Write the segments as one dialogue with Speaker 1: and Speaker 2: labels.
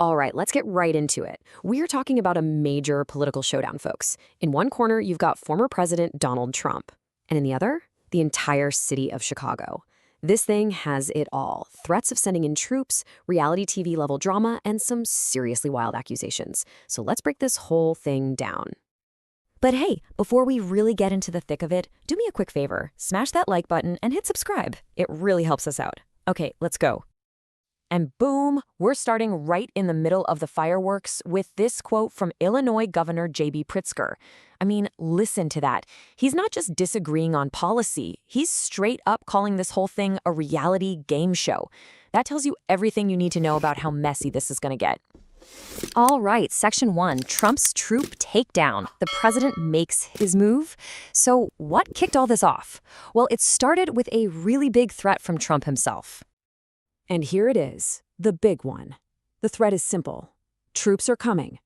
Speaker 1: All right, let's get right into it. We're talking about a major political showdown, folks. In one corner, you've got former President Donald Trump, and in the other, the entire city of Chicago. This thing has it all. Threats of sending in troops, reality TV level drama, and some seriously wild accusations. So let's break this whole thing down.
Speaker 2: But hey, before we really get into the thick of it, do me a quick favor. Smash that like button and hit subscribe. It really helps us out. Okay, let's go. And boom, we're starting right in the middle of the fireworks with this quote from Illinois Governor J.B. Pritzker. I mean, listen to that. He's not just disagreeing on policy. He's straight up calling this whole thing a reality game show. That tells you everything you need to know about how messy this is going to get. All right, Section 1, Trump's troop takedown. The president makes his move. So what kicked all this off? Well, it started with a really big threat from Trump himself.
Speaker 1: And here it is, the big one. The threat is simple. Troops are coming.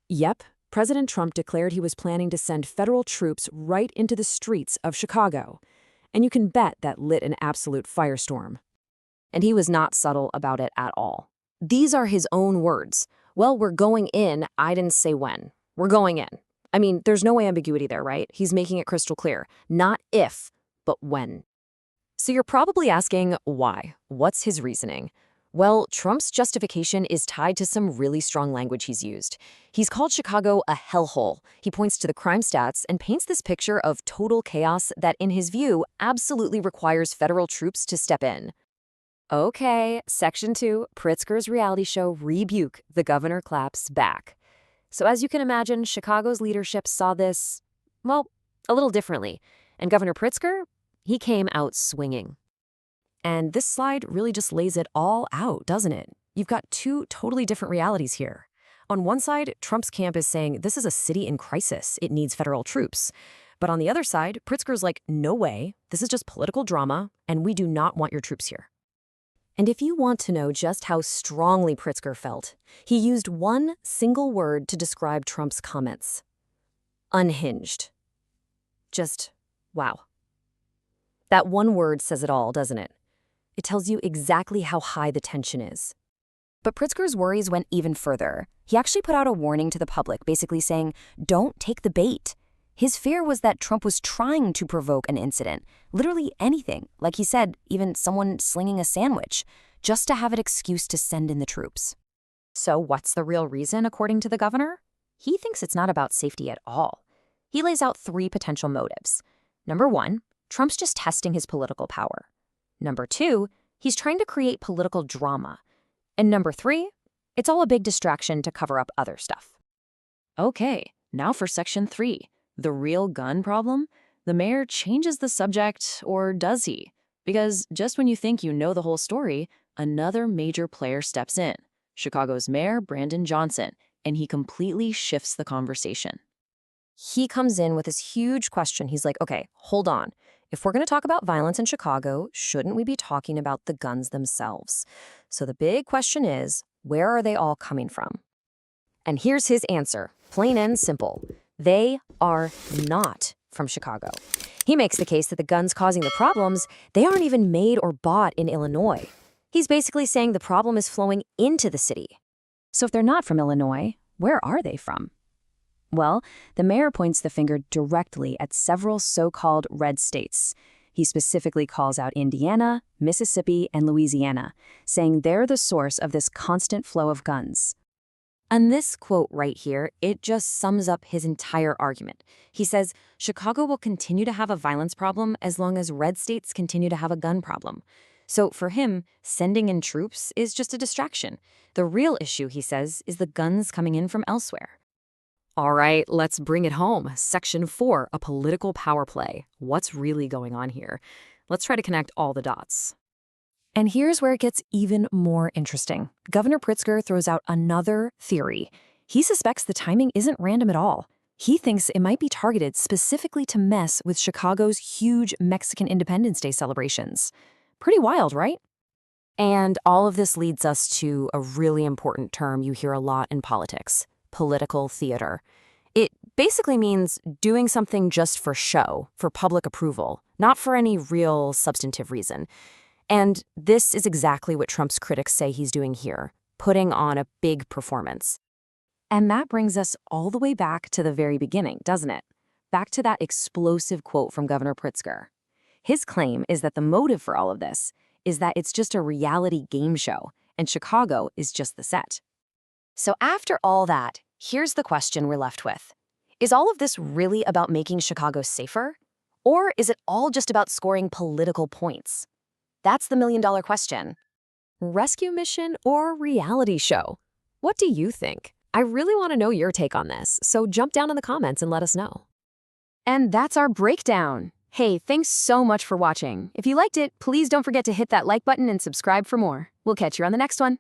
Speaker 1: Yep, President Trump declared he was planning to send federal troops right into the streets of Chicago. And you can bet that lit an absolute firestorm. And he was not subtle about it at all. These are his own words. Well, we're going in, I didn't say when. We're going in. I mean, there's no ambiguity there, right? He's making it crystal clear. Not if, but when. So you're probably asking, why? What's his reasoning? Well, Trump's justification is tied to some really strong language he's used. He's called Chicago a hellhole. He points to the crime stats and paints this picture of total chaos that, in his view, absolutely requires federal troops to step in. Okay, Section 2, Pritzker's reality show Rebuke, the governor claps back. So as you can imagine, Chicago's leadership saw this, well, a little differently. And Governor Pritzker, he came out swinging. And this slide really just lays it all out, doesn't it? You've got two totally different realities here. On one side, Trump's camp is saying this is a city in crisis. It needs federal troops. But on the other side, Pritzker's like, no way. This is just political drama, and we do not want your troops here. And if you want to know just how strongly Pritzker felt, he used one single word to describe Trump's comments. Unhinged. Just, wow. That one word says it all, doesn't it? It tells you exactly how high the tension is.
Speaker 2: But Pritzker's worries went even further. He actually put out a warning to the public, basically saying, don't take the bait. His fear was that Trump was trying to provoke an incident, literally anything, like he said, even someone slinging a sandwich, just to have an excuse to send in the troops.
Speaker 1: So what's the real reason, according to the governor? He thinks it's not about safety at all. He lays out three potential motives. Number one, Trump's just testing his political power. Number two, he's trying to create political drama. And number three, it's all a big distraction to cover up other stuff. Okay, now for Section 3. The real gun problem? The mayor changes the subject, or does he? Because just when you think you know the whole story, another major player steps in, Chicago's Mayor Brandon Johnson, and he completely shifts the conversation. He comes in with this huge question. He's like, okay, hold on. If we're going to talk about violence in Chicago, shouldn't we be talking about the guns themselves? So the big question is, where are they all coming from? And here's his answer, plain and simple. They are not from Chicago. He makes the case that the guns causing the problems, they aren't even made or bought in Illinois. He's basically saying the problem is flowing into the city. So if they're not from Illinois, where are they from? Well, the mayor points the finger directly at several so-called red states. He specifically calls out Indiana, Mississippi, and Louisiana, saying they're the source of this constant flow of guns. And this quote right here, it just sums up his entire argument. He says, Chicago will continue to have a violence problem as long as red states continue to have a gun problem. So for him, sending in troops is just a distraction. The real issue, he says, is the guns coming in from elsewhere. All right, let's bring it home. Section 4, a political power play. What's really going on here? Let's try to connect all the dots. And here's where it gets even more interesting. Governor Pritzker throws out another theory. He suspects the timing isn't random at all. He thinks it might be targeted specifically to mess with Chicago's huge Mexican Independence Day celebrations. Pretty wild, right? And all of this leads us to a really important term you hear a lot in politics, political theater. It basically means doing something just for show, for public approval, not for any real substantive reason. And this is exactly what Trump's critics say he's doing here.
Speaker 2: putting on a big performance. And that brings us all the way back to the very beginning, doesn't it? Back to that explosive quote from Governor Pritzker. His claim is that the motive for all of this is that it's just a reality game show, and Chicago is just the set.
Speaker 1: So after all that, here's the question we're left with. Is all of this really about making Chicago safer? Or is it all just about scoring political points? That's the million-dollar question.
Speaker 2: Rescue mission or reality show? What do you think? I really want to know your take on this, so jump down in the comments and let us know.
Speaker 1: And that's our breakdown. Hey, thanks so much for watching. If you liked it, please don't forget to hit that like button and subscribe for more. We'll catch you on the next one.